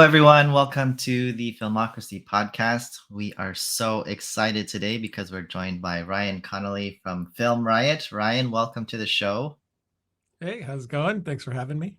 everyone. Welcome to the Filmocracy podcast. We are so excited today because we're joined by Ryan Connolly from Film Riot. Ryan, welcome to the show. Hey, how's it going? Thanks for having me.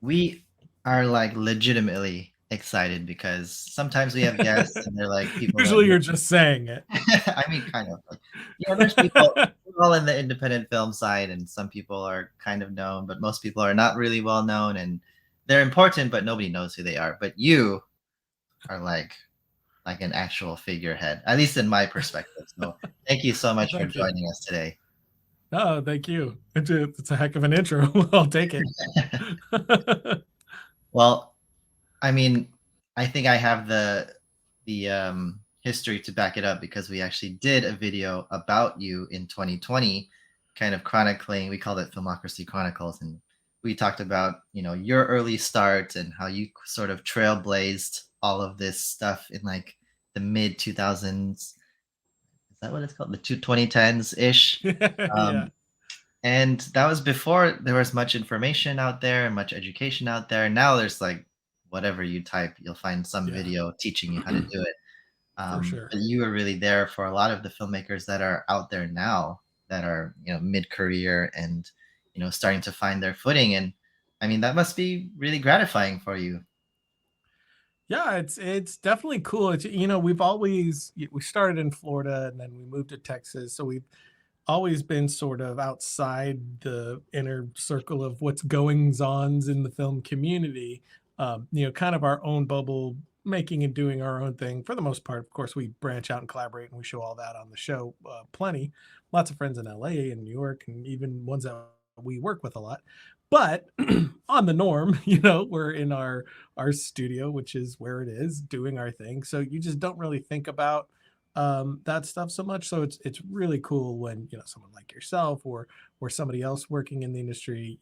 We are like legitimately excited because sometimes we have guests and they're like people that Usually you're just saying it. I mean, kind of like, there's people we're all in the independent film side, and some people are kind of known, but most people are not really well known, and they're important, but nobody knows who they are. But you are like an actual figurehead, at least in my perspective. So thank you so Well, much for thank you. joining us today. Oh, thank you. It's a heck of an intro. I'll take it. Well, I mean, I think I have the history to back it up because we actually did a video about you in 2020, kind of chronicling. We called it Filmocracy Chronicles, and we talked about your early start and how you sort of trailblazed all of this stuff in like the mid 2000s. Is that what it's called? The 2010s ish. Yeah. Um, and that was before there was much information out there and much education out there. Now there's like whatever you type, you'll find some Yeah. video teaching you how to do it. For sure. But you were really there for a lot of the filmmakers that are out there now that are mid-career and starting to find their footing. And I mean that must be really gratifying for you. Yeah, it's definitely cool. It's we started in Florida and then we moved to Texas, so we've always been sort of outside the inner circle of what's goings ons in the film community. Kind of our own bubble, making and doing our own thing for the most part. Of course, we branch out and collaborate, and we show all that on the show. Plenty, lots of friends in LA and New York, and even ones that we work with a lot. But on the norm, we're in our studio, which is where it is, doing our thing. So you just don't really think about that stuff so much. So it's really cool when someone like yourself or somebody else working in the industry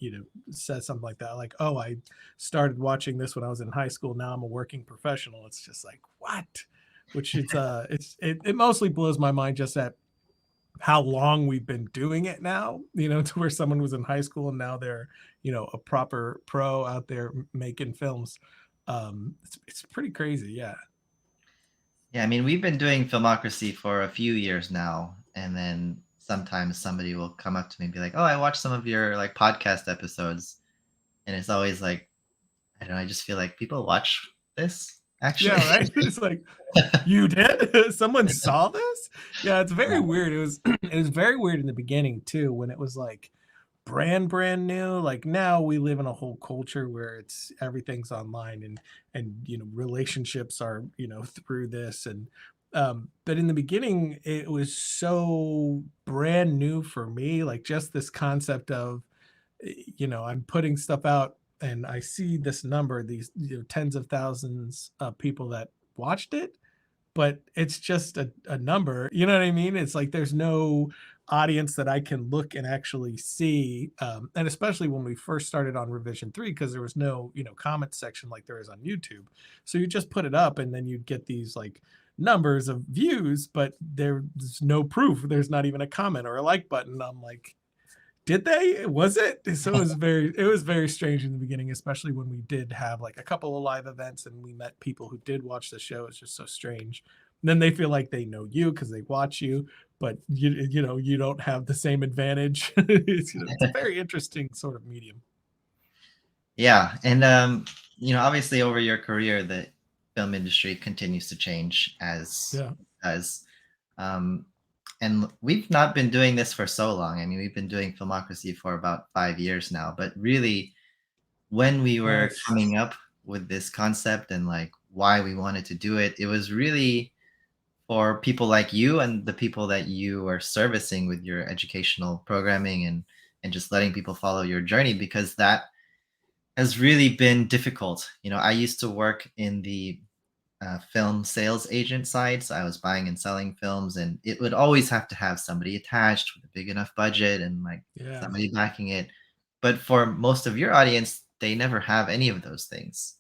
says something like that, like, oh, I started watching this when I was in high school, now I'm a working professional. It's just like, what? Which it mostly blows my mind just at how long we've been doing it now, to where someone was in high school and now they're a proper pro out there making films. It's pretty crazy. Yeah. Yeah, I mean, we've been doing Filmocracy for a few years now, and then sometimes somebody will come up to me and be like, "Oh, I watched some of your like podcast episodes," and it's always like, I don't know, I just feel like people watch this actually. Yeah, right. It's like, you did? Someone saw this? Yeah, it's very weird. It was very weird in the beginning too, when it was like brand new. Like now we live in a whole culture where it's everything's online, and relationships are through this. And but in the beginning it was so brand new for me, like just this concept of I'm putting stuff out and I see this number, these tens of thousands of people that watched it, but it's just a number. You know what I mean? It's like there's no audience that I can look and actually see. And especially when we first started on Revision 3, because there was no comment section like there is on YouTube. So you just put it up and then you'd get these like numbers of views, but there's no proof. There's not even a comment or a like button. I'm like, did they? Was it? So it was very strange in the beginning, especially when we did have like a couple of live events and we met people who did watch the show. It's just so strange. And then they feel like they know you because they watch you, but you don't have the same advantage. It's a very interesting sort of medium. Yeah, and obviously over your career, the film industry continues to change Yeah. as um, and we've not been doing this for so long. I mean, we've been doing Filmocracy for about 5 years now, but really, when we were Nice. coming up with this concept and like why we wanted to do it, it was really for people like you and the people that you are servicing with your educational programming and just letting people follow your journey, because that has really been difficult. I used to work in the film sales agent side, so I was buying and selling films, and it would always have to have somebody attached with a big enough budget and like Yeah. somebody backing it. But for most of your audience, they never have any of those things,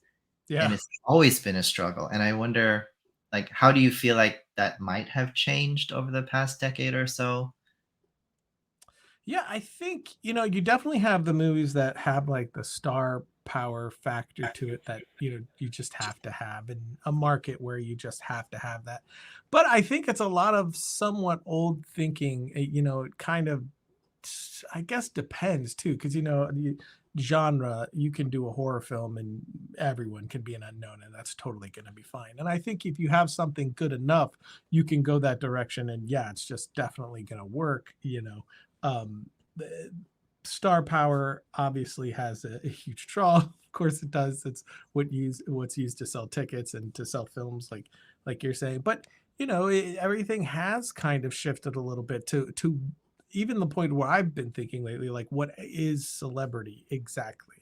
and Yeah. it's always been a struggle. And I wonder, like, how do you feel like that might have changed over the past decade or so? Yeah, I think you definitely have the movies that have like the star power factor to it that you just have to have in a market where you just have to have that. But I think it's a lot of somewhat old thinking. It kind of, I guess, depends too, because genre, you can do a horror film and everyone can be an unknown, and that's totally going to be fine. And I think if you have something good enough, you can go that direction, and yeah, it's just definitely going to work. The star power obviously has a huge draw. Of course it does. It's what's used to sell tickets and to sell films, like you're saying. But everything has kind of shifted a little bit to even the point where I've been thinking lately, like, what is celebrity exactly?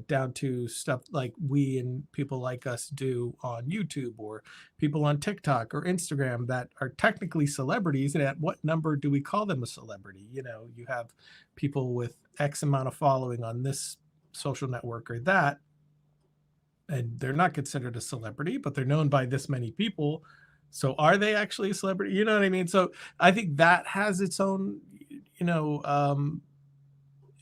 Down to stuff like we and people like us do on YouTube, or people on TikTok or Instagram that are technically celebrities. And at what number do we call them a celebrity? You have people with X amount of following on this social network or that, and they're not considered a celebrity, but they're known by this many people. So are they actually a celebrity? You know what I mean? So I think that has its own,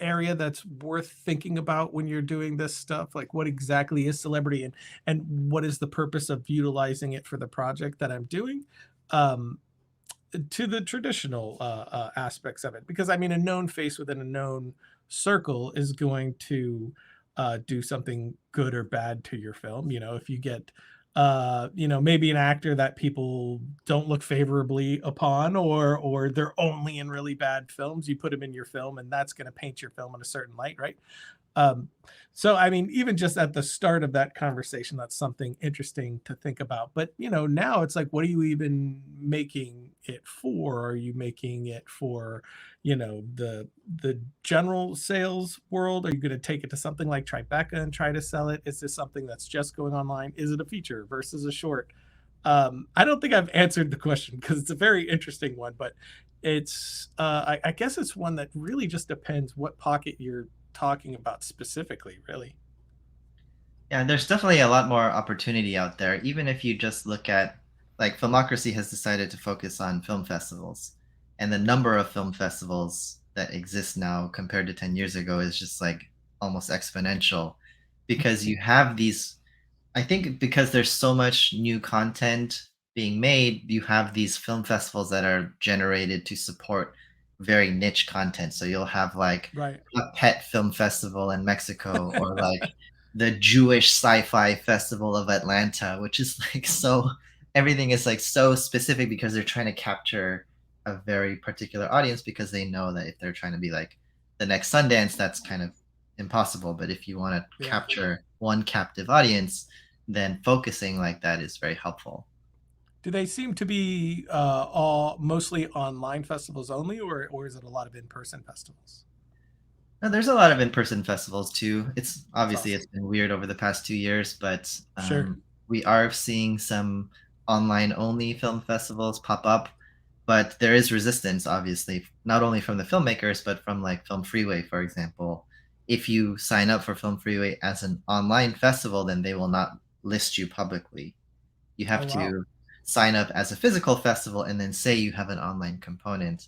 area that's worth thinking about when you're doing this stuff. Like, what exactly is celebrity, and what is the purpose of utilizing it for the project that I'm doing? Um, to the traditional aspects of it, because I mean, a known face within a known circle is going to do something good or bad to your film. If you get maybe an actor that people don't look favorably upon, or they're only in really bad films, you put them in your film and that's going to paint your film in a certain light, right? um, so I mean, even just at the start of that conversation, that's something interesting to think about. But now it's like, what are you even making it for? Are you making it for, the general sales world? Are you going to take it to something like Tribeca and try to sell it? Is this something that's just going online? Is it a feature versus a short? I don't think I've answered the question because it's a very interesting one, but I guess it's one that really just depends what pocket you're talking about specifically, really. Yeah, there's definitely a lot more opportunity out there. Even if you just look at, like, Filmocracy has decided to focus on film festivals, and the number of film festivals that exist now compared to 10 years ago is just like almost exponential, because you have these, I think because there's so much new content being made, you have these film festivals that are generated to support very niche content. So you'll have like Right. a pet film festival in Mexico, or like the Jewish sci-fi festival of Atlanta, which is like so, everything is like so specific because they're trying to capture a very particular audience, because they know that if they're trying to be like the next Sundance, that's kind of impossible. But if you want to Yeah. capture one captive audience, then focusing like that is very helpful. Do they seem to be all mostly online festivals only, or is it a lot of in-person festivals? Now, there's a lot of in-person festivals too. It's That's obviously awesome. it's been weird over the past 2 years, but Sure. we are seeing some online-only film festivals pop up. But there is resistance, obviously, not only from the filmmakers, but from like Film Freeway, for example. If you sign up for Film Freeway as an online festival, then they will not list you publicly. You Oh have wow. to sign up as a physical festival and then say you have an online component,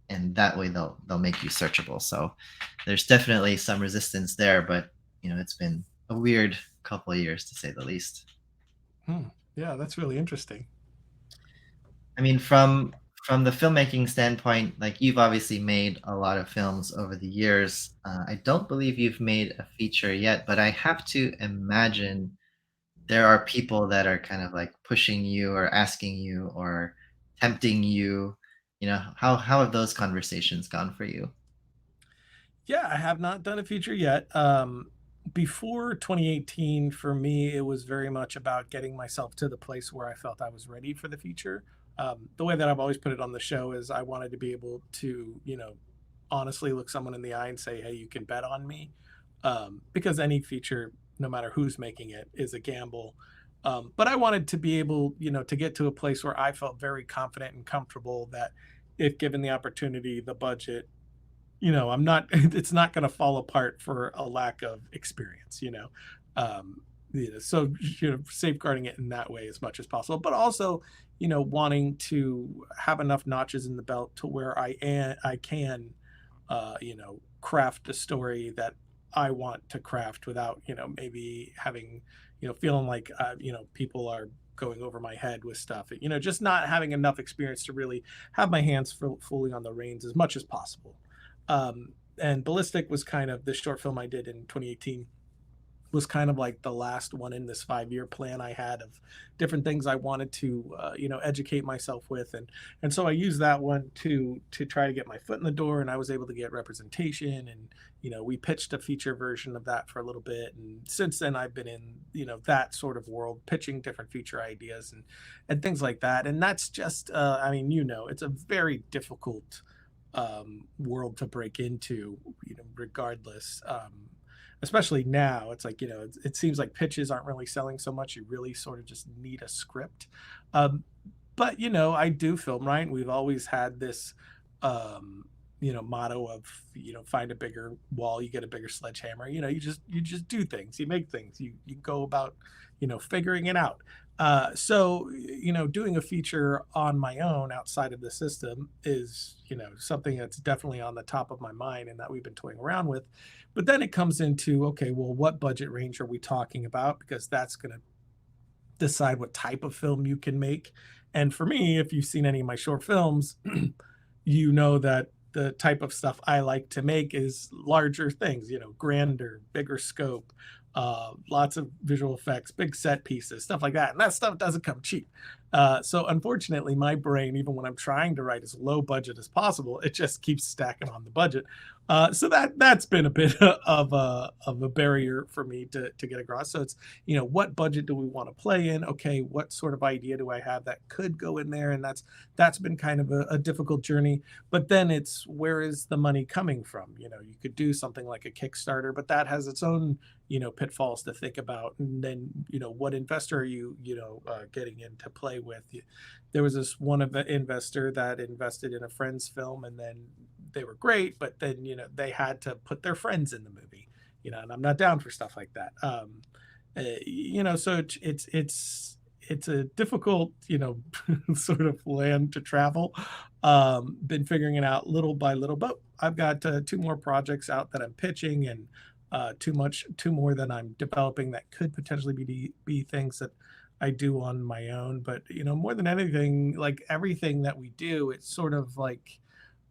and that way they'll make you searchable. So there's definitely some resistance there, but it's been a weird couple of years to say the least. Hmm. Yeah, that's really interesting. I mean, from the filmmaking standpoint, like, you've obviously made a lot of films over the years. I don't believe you've made a feature yet, but I have to imagine there are people that are kind of like pushing you or asking you or tempting you. How have those conversations gone for you? Yeah, I have not done a feature yet. Before 2018, for me, it was very much about getting myself to the place where I felt I was ready for the feature. The way that I've always put it on the show is I wanted to be able to, honestly look someone in the eye and say, hey, you can bet on me. Because any feature, no matter who's making it, is a gamble. But I wanted to be able, to get to a place where I felt very confident and comfortable that if given the opportunity, the budget, I'm not, it's not going to fall apart for a lack of experience, um, so, safeguarding it in that way as much as possible, but also, wanting to have enough notches in the belt to where I can, craft a story that I want to craft without, maybe having, feeling like, people are going over my head with stuff. Just not having enough experience to really have my hands fully on the reins as much as possible. And Ballistic was kind of this short film I did in 2018 was kind of like the last one in this 5-year plan I had of different things I wanted to educate myself with, and so I used that one to try to get my foot in the door, and I was able to get representation, and we pitched a feature version of that for a little bit, and since then I've been in that sort of world pitching different feature ideas and things like that, and that's just I mean it's a very difficult world to break into, regardless. Especially now, it's like it seems like pitches aren't really selling so much. You really sort of just need a script. Um, but I do film, right? And we've always had this motto of find a bigger wall, you get a bigger sledgehammer. You just do things, you make things, you go about figuring it out. So doing a feature on my own outside of the system is something that's definitely on the top of my mind and that we've been toying around with. But then it comes into, okay, well, what budget range are we talking about, because that's going to decide what type of film you can make. And for me, if you've seen any of my short films, you know that the type of stuff I like to make is larger things, grander, bigger scope, lots of visual effects, big set pieces, stuff like that. And that stuff doesn't come cheap. So unfortunately, my brain, even when I'm trying to write as low budget as possible, it just keeps stacking on the budget. So that's been a bit of a barrier for me to get across. So it's what budget do we want to play in? Okay, what sort of idea do I have that could go in there? And that's been kind of a difficult journey. But then it's, where is the money coming from? You could do something like a Kickstarter, but that has its own pitfalls to think about. And then what investor are you getting into play with? There was this one investor that invested in a friend's film, and then they were great, but then they had to put their friends in the movie, and I'm not down for stuff like that. So it's a difficult sort of land to travel. Been figuring it out little by little, but I've got 2 more projects out that I'm pitching, and 2 more that I'm developing that could potentially be things that I do on my own. But more than anything, like everything that we do, it's sort of like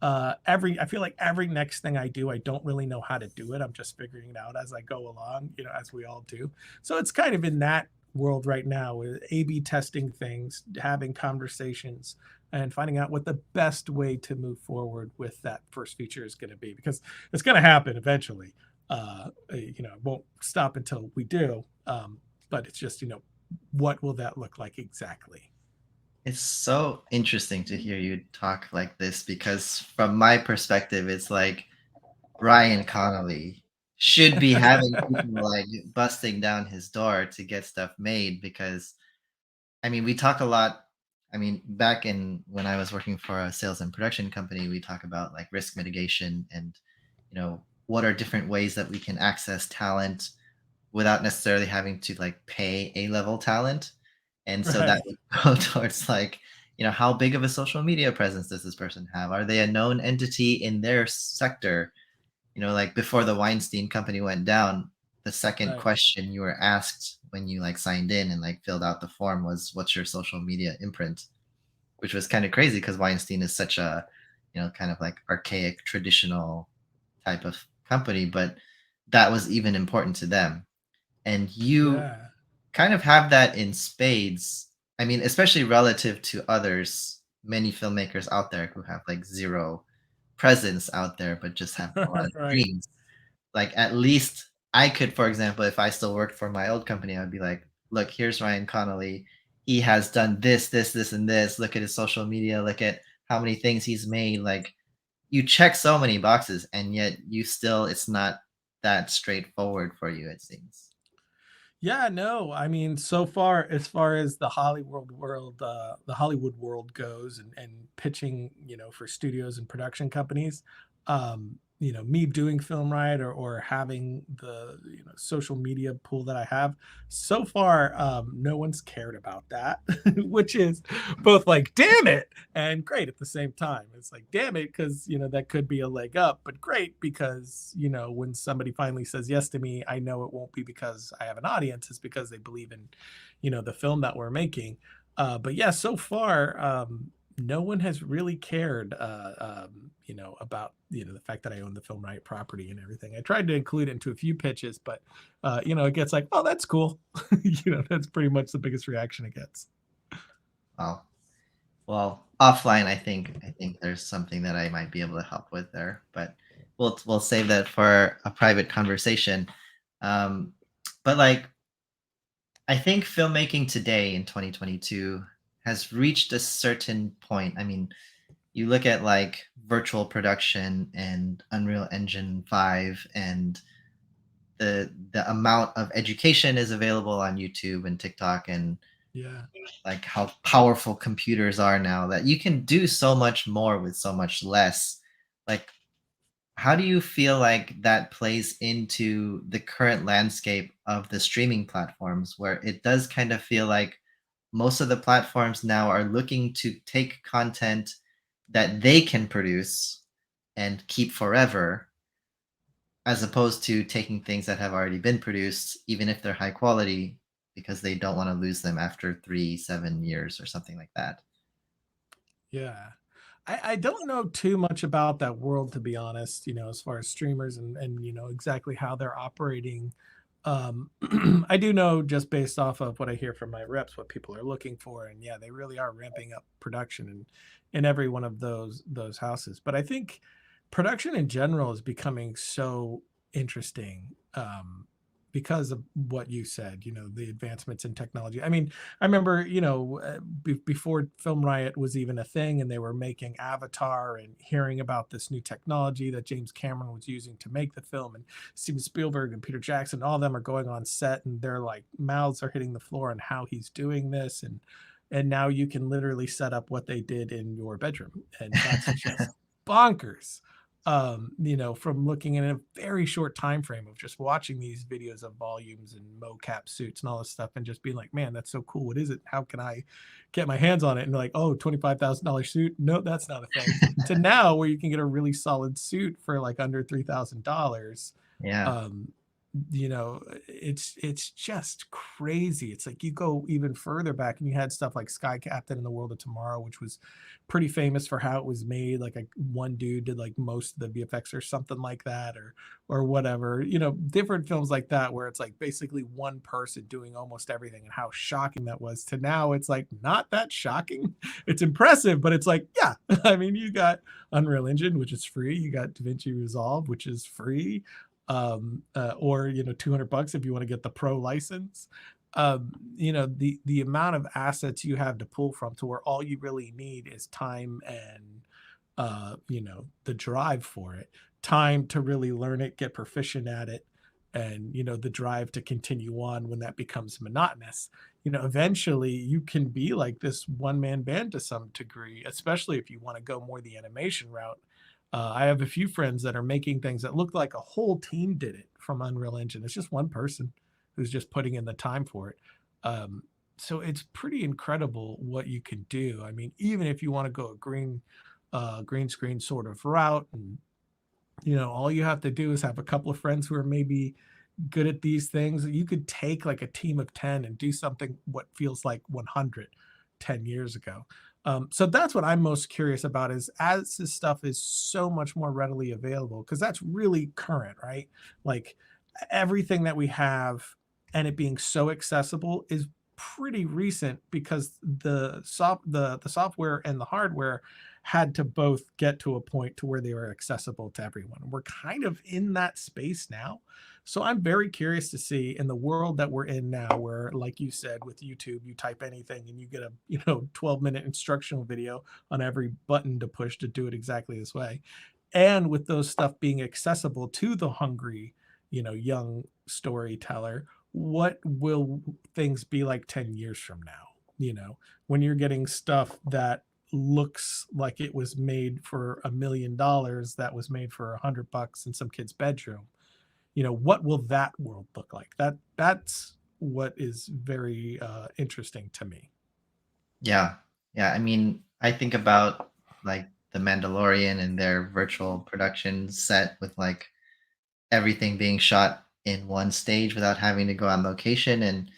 I feel like every next thing I do, I don't really know how to do it. I'm just figuring it out as I go along, as we all do. So it's kind of in that world right now, with A/B testing things, having conversations, and finding out what the best way to move forward with that first feature is going to be, because it's going to happen eventually. It won't stop until we do. But it's just, what will that look like exactly? It's so interesting to hear you talk like this because from my perspective, it's like Ryan Connolly should be having people like busting down his door to get stuff made because I mean, we talk a lot. I mean, back in when I was working for a sales and production company, we talk about like risk mitigation and, what are different ways that we can access talent without necessarily having to like pay A-level talent. And so that Right. would go towards like, how big of a social media presence does this person have? Are they a known entity in their sector? Like before the Weinstein company went down, the second Right. question you were asked when you like signed in and like filled out the form was, "What's your social media imprint?" Which was kind of crazy because Weinstein is such a, kind of like archaic, traditional type of company, but that was even important to them. And you Yeah. kind of have that in spades. I mean, especially relative to others, many filmmakers out there who have like zero presence out there, but just have a lot of Right. dreams. Like at least I could, for example, if I still worked for my old company, I'd be like, look, here's Ryan Connolly. He has done this, this, this, and this. Look at his social media. Look at how many things he's made. Like you check so many boxes, and yet you still, it's not that straightforward for you, it seems. Yeah, no, I mean, so far, as far as the Hollywood world goes, and pitching, for studios and production companies, me doing Film Riot, or having the social media pool that I have, so far no one's cared about that, which is both like damn it and great at the same time. It's like damn it because that could be a leg up, but great because when somebody finally says yes to me, I know it won't be because I have an audience. It's because they believe in the film that we're making. But yeah, so far no one has really cared, about the fact that I own the Film Riot property and everything. I tried to include it into a few pitches, but it gets like, oh, that's cool. That's pretty much the biggest reaction it gets. Wow. Well, offline, I think there's something that I might be able to help with there, but we'll save that for a private conversation. Um, but like, I think filmmaking today in 2022 has reached a certain point. I mean, you look at like virtual production and Unreal Engine 5, and the amount of education is available on YouTube and TikTok, and Yeah. like how powerful computers are now that you can do so much more with so much less. Like, how do you feel like that plays into the current landscape of the streaming platforms, where it does kind of feel like most of the platforms now are looking to take content that they can produce and keep forever, as opposed to taking things that have already been produced, even if they're high quality, because they don't want to lose them after 3, 7 years or something like that. Yeah. I don't know too much about that world, to be honest, as far as streamers and exactly how they're operating. I do know, just based off of what I hear from my reps, what people are looking for. And yeah, they really are ramping up production in every one of those houses. But I think production in general is becoming so interesting, because of what you said, the advancements in technology. I mean, I remember, before Film Riot was even a thing and they were making Avatar, and hearing about this new technology that James Cameron was using to make the film, and Steven Spielberg and Peter Jackson, all of them are going on set and their like mouths are hitting the floor on how he's doing this. And now you can literally set up what they did in your bedroom. And that's just bonkers. From looking in a very short time frame of just watching these videos of volumes and mocap suits and all this stuff, and just being like, man, that's so cool. What is it? How can I get my hands on it? And like, oh, $25,000 suit. No, that's not a thing. To now where you can get a really solid suit for like under $3,000. Yeah. um it's just crazy. It's like you go even further back and you had stuff like Sky Captain and the World of Tomorrow, which was pretty famous for how it was made. Like one dude did like most of the VFX or something like that, or whatever. Different films like that where it's like basically one person doing almost everything, and how shocking that was. To now it's like not that shocking. It's impressive, but it's like, yeah. I mean, you got Unreal Engine, which is free. You got DaVinci Resolve, which is free. Or $200 if you want to get the pro license. The amount of assets you have to pull from, to where all you really need is time and the drive for it, time to really learn it, get proficient at it, and the drive to continue on when that becomes monotonous. Eventually you can be like this one man band to some degree, especially if you want to go more the animation route. I have a few friends that are making things that look like a whole team did it from Unreal Engine. It's just one person who's just putting in the time for it. Um, so it's pretty incredible what you can do. I mean, even if you want to go a green screen sort of route, and all you have to do is have a couple of friends who are maybe good at these things. You could take like a team of 10 and do something what feels like 100 10 years ago. So that's what I'm most curious about, is as this stuff is so much more readily available, because that's really current, right? Like everything that we have, and it being so accessible, is pretty recent, because the software and the hardware had to both get to a point to where they were accessible to everyone. We're kind of in that space now. So I'm very curious to see, in the world that we're in now, where, like you said, with YouTube, you type anything and you get a 12-minute instructional video on every button to push to do it exactly this way. And with those stuff being accessible to the hungry, young storyteller, what will things be like 10 years from now? When you're getting stuff that looks like it was made for $1 million that was made for $100 in some kid's bedroom. What will that world look like? That's what is very interesting to me. Yeah. Yeah, I mean, I think about, like, The Mandalorian and their virtual production set with, like, everything being shot in one stage without having to go on location, and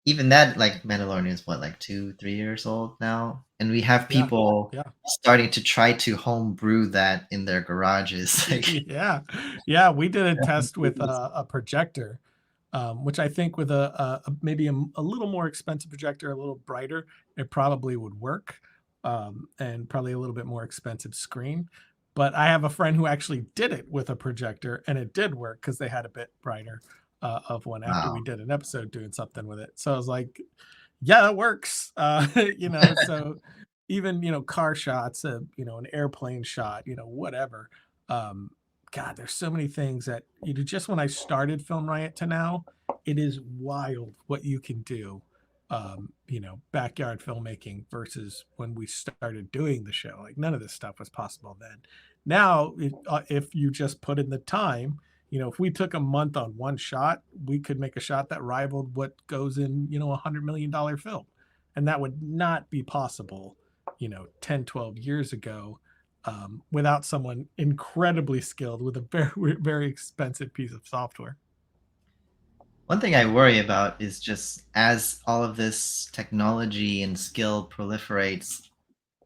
even that, like, Mandalorian is what, like, 2, 3 years old now? And we have Yeah, people yeah. starting to try to homebrew that in their garages, like Yeah, yeah. We did a test with a projector, which I think with maybe a little more expensive projector, a little brighter, it probably would work, and probably a little bit more expensive screen. But I have a friend who actually did it with a projector, and it did work because they had a bit brighter of one after we wow. did an episode doing something with it. So I was like, yeah, that works. So even, car shots, an airplane shot, whatever. Um, God, there's so many things that, just when I started Film Riot to now, it is wild what you can do. Backyard filmmaking versus when we started doing the show. Like none of this stuff was possible then. Now, if you just put in the time, if we took a month on one shot, we could make a shot that rivaled what goes in, $100 million film. And that would not be possible, 10, 12 years ago, without someone incredibly skilled with a very, very expensive piece of software. One thing I worry about is just as all of this technology and skill proliferates,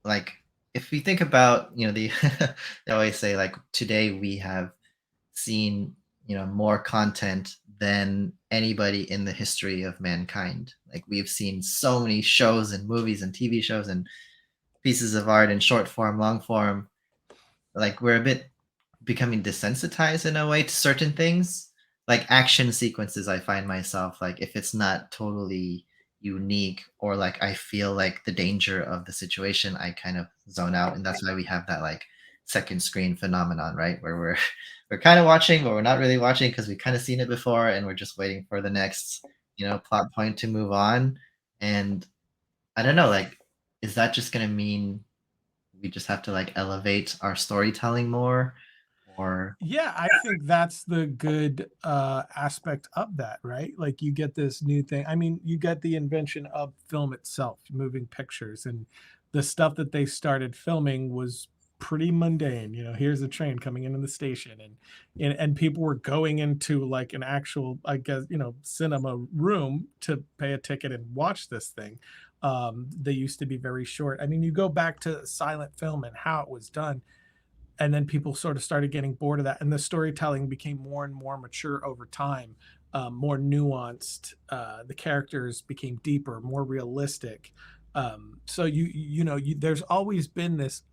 like, if we think about, the they always say, like, today we have seen, more content than anybody in the history of mankind. Like, we've seen so many shows and movies and TV shows and pieces of art in short form, long form. Like, we're a bit becoming desensitized in a way to certain things. Like action sequences, I find myself like, if it's not totally unique or like I feel like the danger of the situation, I kind of zone out. And that's why we have that like second screen phenomenon, right? Where we're we're kind of watching, but we're not really watching because we've kind of seen it before and we're just waiting for the next, plot point to move on. And I don't know, like, is that just gonna mean we just have to like elevate our storytelling more? Or Yeah, I think that's the good aspect of that, right? Like you get this new thing. I mean, you get the invention of film itself, moving pictures, and the stuff that they started filming was pretty mundane. Here's a train coming into the station, and people were going into like an actual, I guess, cinema room to pay a ticket and watch this thing. They used to be very short. I mean, you go back to silent film and how it was done, and then people sort of started getting bored of that, and the storytelling became more and more mature over time, more nuanced. The characters became deeper, more realistic. So there's always been this,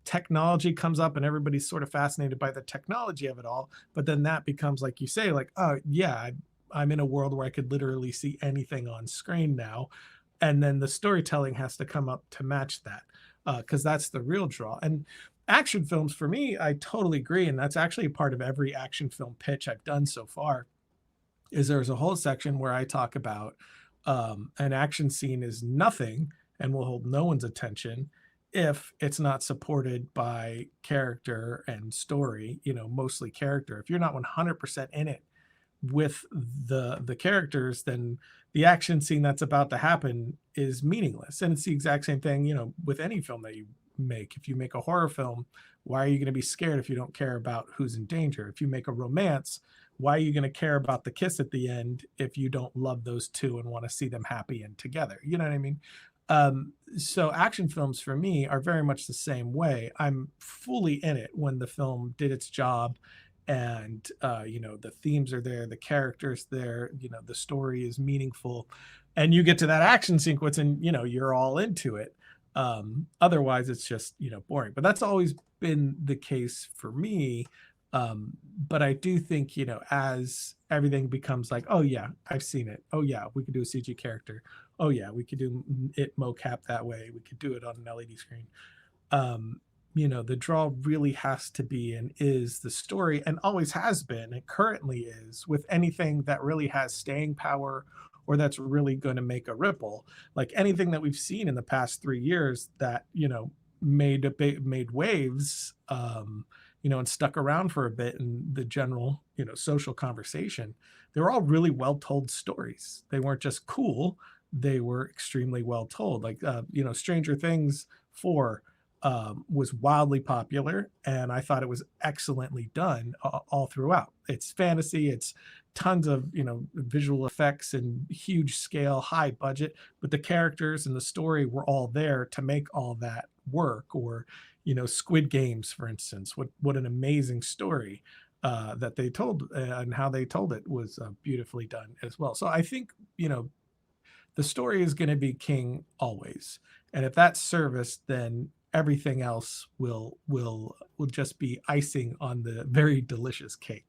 technology comes up and everybody's sort of fascinated by the technology of it all, but then that becomes, like you say, like, oh yeah, I'm in a world where I could literally see anything on screen now, and then the storytelling has to come up to match that, because that's the real draw. And action films, for me, I totally agree, and that's actually a part of every action film pitch I've done so far. Is there's a whole section where I talk about, an action scene is nothing and will hold no one's attention if it's not supported by character and story. Mostly character. If you're not 100% in it with the characters, then the action scene that's about to happen is meaningless. And it's the exact same thing, with any film that you make. If you make a horror film, why are you going to be scared if you don't care about who's in danger? If you make a romance, why are you going to care about the kiss at the end if you don't love those two and want to see them happy and together? You know what I mean? So action films for me are very much the same way. I'm fully in it when the film did its job, and the themes are there, the characters there, the story is meaningful, and you get to that action sequence and you're all into it. Otherwise it's just boring, but that's always been the case for me. But I do think, as everything becomes like, oh yeah, I've seen it, oh yeah, we could do a CG character, oh yeah, we could do it mocap that way, we could do it on an LED screen. um the draw really has to be and is the story, and always has been, and currently is, with anything that really has staying power or that's really going to make a ripple. Like anything that we've seen in the past 3 years that, made waves, and stuck around for a bit in the general, social conversation. They were all really well told stories. They weren't just cool, they were extremely well told. Like, Stranger Things 4 was wildly popular, and I thought it was excellently done all throughout. It's fantasy, it's tons of visual effects and huge scale, high budget, but the characters and the story were all there to make all that work. Or Squid Games, for instance, what an amazing story that they told, and how they told it was beautifully done as well. So I think the story is going to be king always, and if that's service, then everything else will just be icing on the very delicious cake.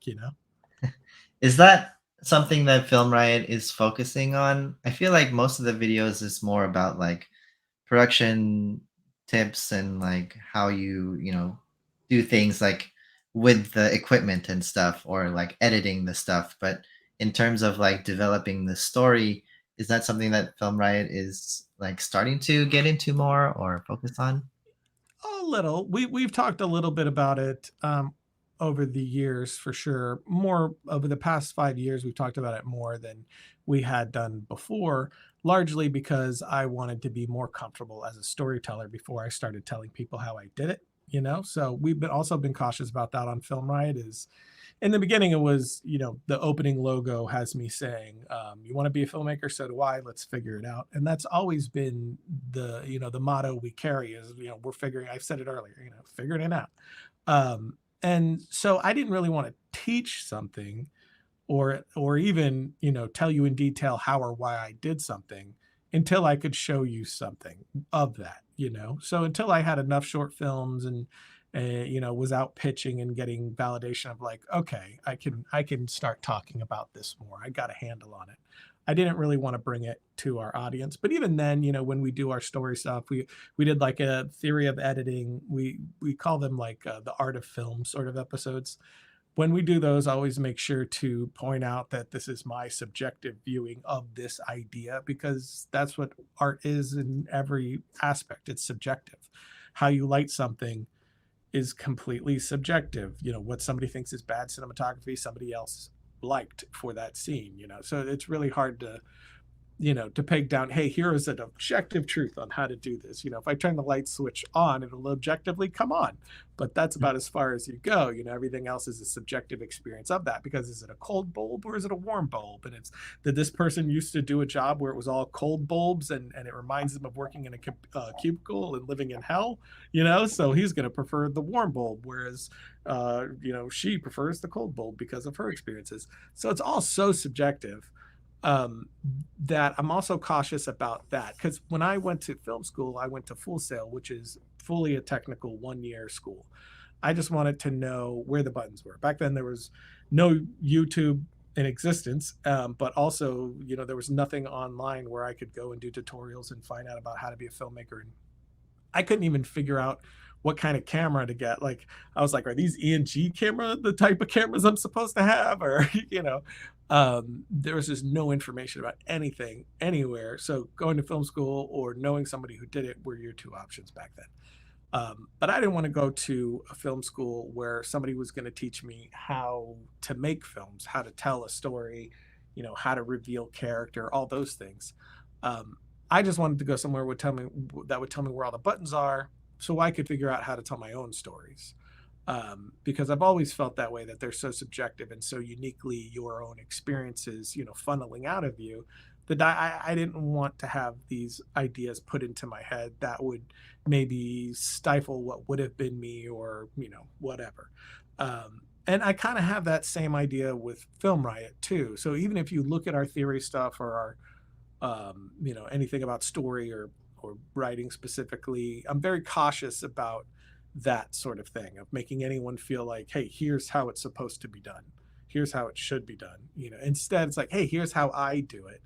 Is that something that Film Riot is focusing on? I feel like most of the videos is more about like production tips and like how you do things like with the equipment and stuff or like editing the stuff. But in terms of like developing the story, is that something that Film Riot is like starting to get into more or focus on? A little. We've talked a little bit about it over the years, for sure. More over the past 5 years, we've talked about it more than we had done before, largely because I wanted to be more comfortable as a storyteller before I started telling people how I did it. So we've been cautious about that on Film Riot. Is in the beginning it was, the opening logo has me saying, you want to be a filmmaker, so do I, let's figure it out. And that's always been the motto we carry is, we're figuring, I've said it earlier, figuring it out. And so I didn't really want to teach something, or even tell you in detail how or why I did something, until I could show you something of that. So until I had enough short films and was out pitching and getting validation of like, okay, I can start talking about this more, I got a handle on it, I didn't really want to bring it to our audience. But even then, when we do our story stuff, we did like a theory of editing, we call them like the art of film sort of episodes. When we do those, I always make sure to point out that this is my subjective viewing of this idea, because that's what art is in every aspect. It's subjective. How you light something is completely subjective. What somebody thinks is bad cinematography, somebody else liked for that scene. So it's really hard to peg down, hey, here is an objective truth on how to do this. If I turn the light switch on, it'll objectively come on, but that's about as far as you go. Everything else is a subjective experience of that, because is it a cold bulb or is it a warm bulb? And it's that this person used to do a job where it was all cold bulbs, and it reminds them of working in a cubicle and living in hell. So he's going to prefer the warm bulb, whereas she prefers the cold bulb because of her experiences. So it's all so subjective, um, that I'm also cautious about that, because when I went to film school, I went to Full Sail, which is fully a technical 1 year school. I just wanted to know where the buttons were. Back then, there was no YouTube in existence, but also, there was nothing online where I could go and do tutorials and find out about how to be a filmmaker. And I couldn't even figure out what kind of camera to get. Like, I was like, are these ENG camera the type of cameras I'm supposed to have? Or, there was just no information about anything anywhere. So going to film school or knowing somebody who did it were your two options back then. But I didn't want to go to a film school where somebody was going to teach me how to make films, how to tell a story, how to reveal character, all those things. Um, I just wanted to go somewhere that would tell me where all the buttons are, so I could figure out how to tell my own stories. Because I've always felt that way, that they're so subjective and so uniquely your own experiences, funneling out of you, that I didn't want to have these ideas put into my head that would maybe stifle what would have been me, or, whatever. And I kind of have that same idea with Film Riot too. So even if you look at our theory stuff, or our anything about story, or writing specifically, I'm very cautious about that sort of thing, of making anyone feel like, hey, here's how it's supposed to be done, here's how it should be done. Instead, it's like, hey, here's how I do it.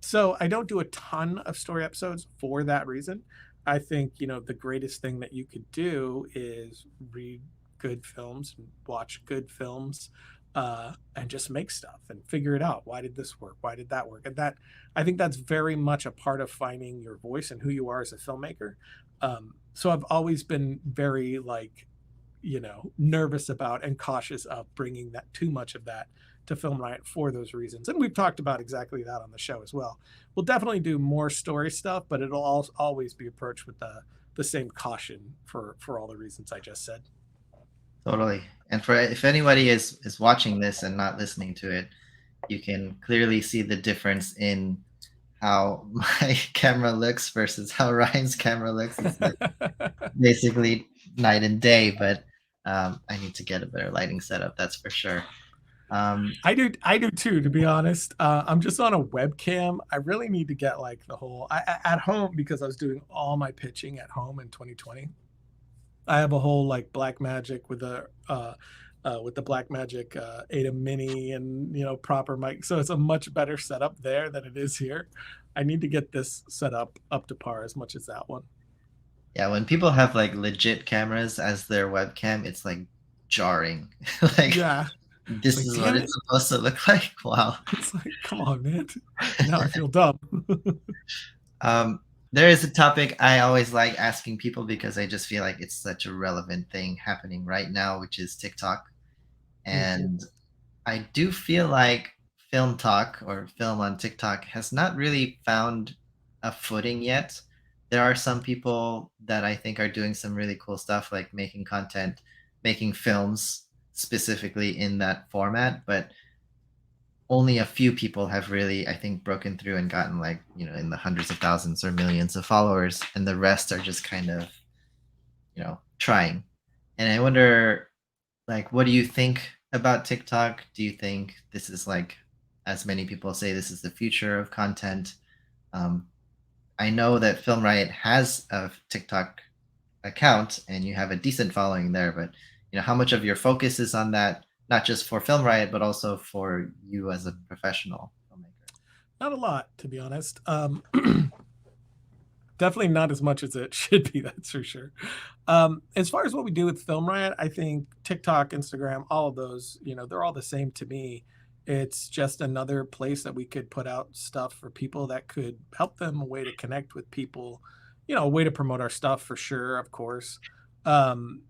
So I don't do a ton of story episodes for that reason. I think the greatest thing that you could do is read good films and watch good films, and just make stuff and figure it out. Why did this work? Why did that work? And that, I think that's very much a part of finding your voice and who you are as a filmmaker. So I've always been very like, nervous about and cautious of bringing that too much of that to Film Riot for those reasons. And we've talked about exactly that on the show as well. We'll definitely do more story stuff, but it'll always be approached with the same caution for all the reasons I just said. Totally. And for if anybody is watching this and not listening to it, you can clearly see the difference in how my camera looks versus how Ryan's camera looks. It's like basically night and day, but I need to get a better lighting setup, that's for sure. I do too, to be honest. I'm just on a webcam. I really need to get like the whole at home, because I was doing all my pitching at home in 2020. I have a whole like Blackmagic with the Blackmagic Ada Mini and proper mic, so it's a much better setup there than it is here. I need to get this set up to par as much as that one. Yeah, when people have like legit cameras as their webcam, it's like jarring. Like Yeah, it's this like, is what damn it's it. supposed to look like. Wow. It's like, come on, man. Now I feel dumb. Um, there is a topic I always like asking people because I just feel like it's such a relevant thing happening right now, which is TikTok. Mhm. And I do feel like film talk or film on TikTok has not really found a footing yet. There are some people that I think are doing some really cool stuff, like making content, making films specifically in that format, but only a few people have really, I think, broken through and gotten like, in the hundreds of thousands or millions of followers, and the rest are just kind of, trying. And I wonder, like, what do you think about TikTok? Do you think this is like, as many people say, this is the future of content? Um, I know that Film Riot has a TikTok account and you have a decent following there, but how much of your focus is on that, not just for Film Riot, but also for you as a professional filmmaker? Not a lot, to be honest. Definitely not as much as it should be, that's for sure. As far as what we do with Film Riot, I think TikTok, Instagram, all of those, they're all the same to me. It's just another place that we could put out stuff for people that could help them, a way to connect with people, a way to promote our stuff for sure, of course. And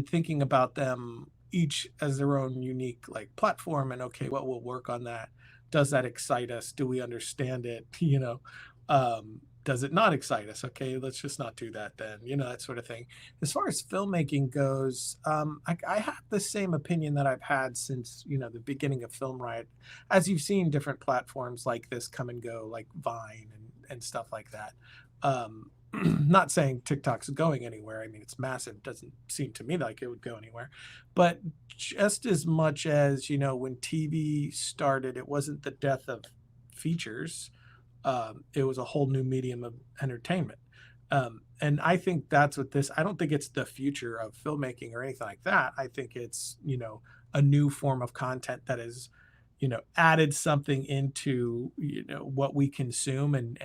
thinking about them each as their own unique like platform, and okay, what will work on that? Does that excite us? Do we understand it? Does it not excite us? Okay, let's just not do that then, that sort of thing. As far as filmmaking goes, I have the same opinion that I've had since, the beginning of Film Riot. As you've seen different platforms like this come and go, like Vine and stuff like that. Not saying TikTok's going anywhere. I mean, it's massive. Doesn't seem to me like it would go anywhere. But just as much as, when TV started, it wasn't the death of features. It was a whole new medium of entertainment. And I think that's what this, I don't think it's the future of filmmaking or anything like that. I think it's, a new form of content that is, added something into, what we consume. And,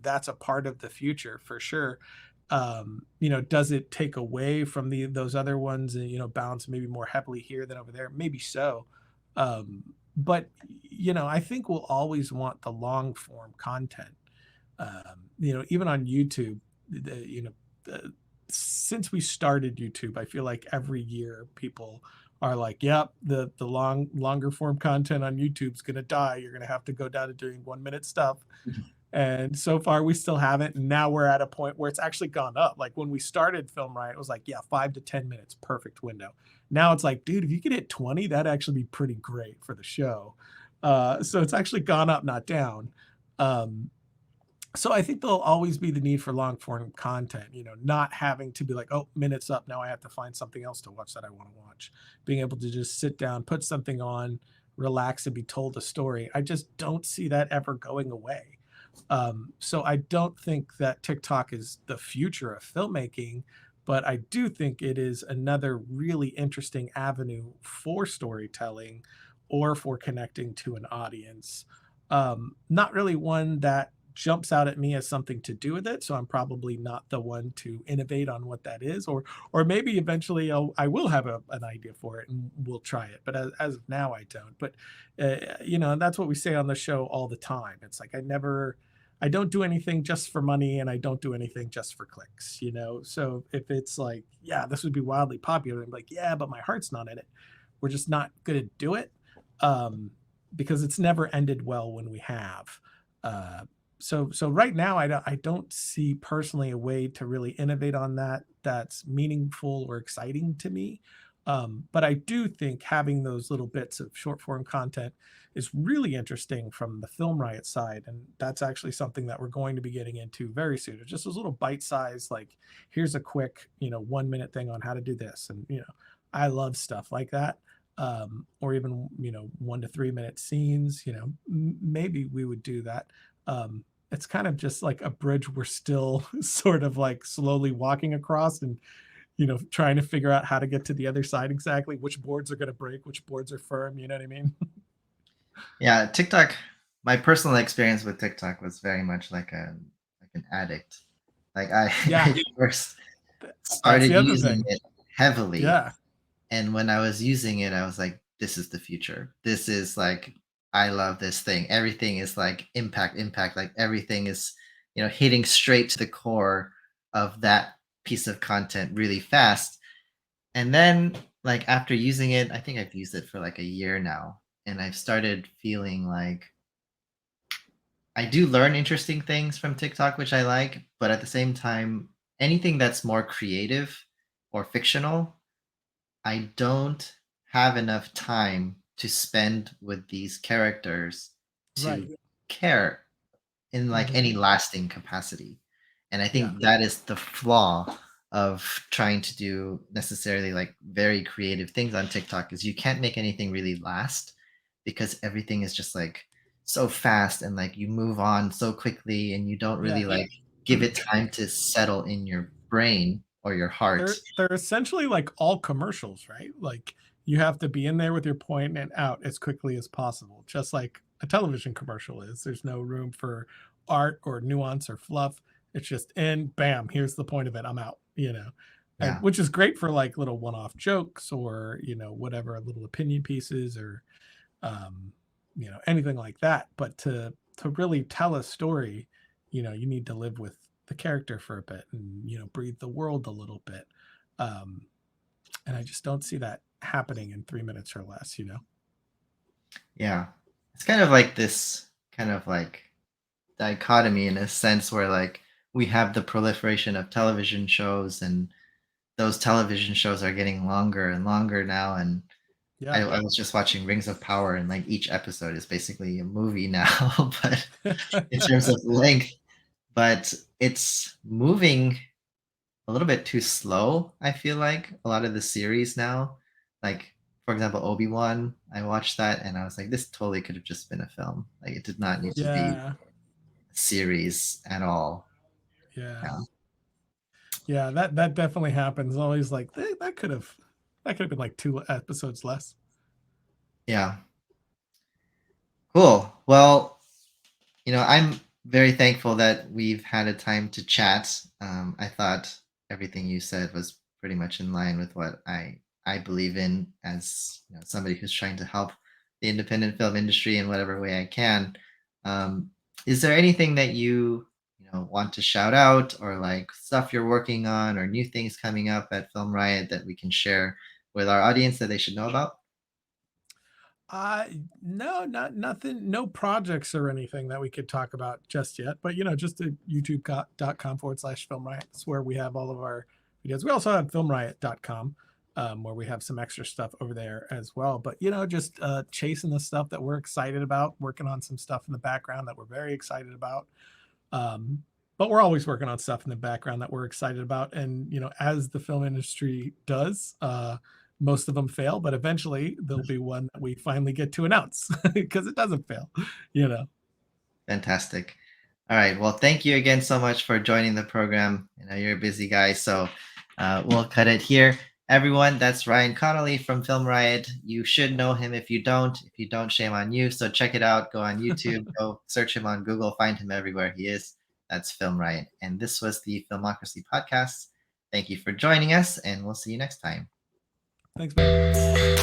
that's a part of the future for sure. Does it take away from those other ones and, bounce maybe more heavily here than over there? Maybe so. But I think we'll always want the long form content. Even on YouTube, since we started YouTube, I feel like every year people are like, "Yep, the longer form content on YouTube's gonna die. You're gonna have to go down to doing 1 minute stuff." And so far, we still haven't. And now we're at a point where it's actually gone up. Like when we started Film Riot, it was like, yeah, 5 to 10 minutes, perfect window. Now it's like, dude, if you could hit 20, that'd actually be pretty great for the show. So it's actually gone up, not down. Um, so I think there'll always be the need for long form content, not having to be like, oh, minutes up. Now I have to find something else to watch that I want to watch. Being able to just sit down, put something on, relax, and be told a story. I just don't see that ever going away. So I don't think that TikTok is the future of filmmaking, but I do think it is another really interesting avenue for storytelling or for connecting to an audience. Not really one that jumps out at me as something to do with it, so I'm probably not the one to innovate on what that is, or maybe eventually I will have an idea for it and we'll try it. But as of now, I don't. But and that's what we say on the show all the time. It's like I don't do anything just for money and I don't do anything just for clicks, So if it's like, yeah, this would be wildly popular, I'm like, yeah, but my heart's not in it. We're just not going to do it. Because it's never ended well when we have. Uh, so right now, I don't see personally a way to really innovate on that that's meaningful or exciting to me. But I do think having those little bits of short form content is really interesting from the Film Riot side, and that's actually something that we're going to be getting into very soon. It's just those little bite size, like here's a quick 1 minute thing on how to do this, and I love stuff like that. Or even 1 to 3 minute scenes. Maybe we would do that. It's kind of just like a bridge we're still sort of like slowly walking across, and trying to figure out how to get to the other side exactly, which boards are going to break, which boards are firm. You know what I mean? Yeah, TikTok. My personal experience with TikTok was very much like an addict. Like I, Yeah, I first that's started the other using thing. it heavily, Yeah, and when I was using it, I was like, "This is the future. This is like, I love this thing. Everything is like impact, impact. Like everything is, hitting straight to the core of that piece of content really fast." And then, like after using it, I think I've used it for like a year now, and I've started feeling like I do learn interesting things from TikTok, which I like, but at the same time, anything that's more creative or fictional, I don't have enough time to spend with these characters right. to care in like Hmm. any lasting capacity. And I Yeah, think that is the flaw of trying to do necessarily like very creative things on TikTok is you can't make anything really last because everything is just like so fast and like you move on so quickly and you don't really yeah. like give it time to settle in your brain or your heart. They're essentially like all commercials, right? Like you have to be in there with your point and out as quickly as possible, just like a television commercial is. There's no room for art or nuance or fluff. It's just in, bam, here's the point of it. I'm out. And Yeah. which is great for like little one-off jokes or, whatever, little opinion pieces or um, anything like that. But to really tell a story, you need to live with the character for a bit and breathe the world a little bit. Um, and I just don't see that happening in 3 minutes or less. Yeah. It's kind of like this kind of like dichotomy in a sense where like we have the proliferation of television shows and those television shows are getting longer and longer now and I, Yeah. I was just watching Rings of Power and like each episode is basically a movie now but in terms of length but it's moving a little bit too slow. I feel like a lot of the series now, like for example, Obi-Wan, I watched that and I was like, this totally could have just been a film. Like it did not need to be Yeah. a series at all. Yeah. Yeah. Yeah. That definitely happens. Always like that could have been like 2 episodes less. Yeah. Cool. Well, I'm very thankful that we've had a time to chat. I thought everything you said was pretty much in line with what I believe in as somebody who's trying to help the independent film industry in whatever way I can. Um, is there anything that you want to shout out or like stuff you're working on or new things coming up at Film Riot that we can share with our audience that they should know about? Uh, no, not nothing, no projects or anything that we could talk about just yet. But just at youtube.com/film riot. That's where we have all of our videos. We also have filmriot.com, where we have some extra stuff over there as well. But just chasing the stuff that we're excited about, working on some stuff in the background that we're very excited about. But we're always working on stuff in the background that we're excited about. And as the film industry does, most of them fail, but eventually there'll be one that we finally get to announce because it doesn't fail. Fantastic. All right. Well, thank you again so much for joining the program. I know you're a busy guy, so we'll cut it here. Everyone, that's Ryan Connolly from Film Riot. You should know him if you don't. If you don't, shame on you. So check it out. Go on YouTube, go search him on Google, find him everywhere he is. That's Film Riot. And this was the Filmocracy Podcast. Thank you for joining us, and we'll see you next time. Thanks, man.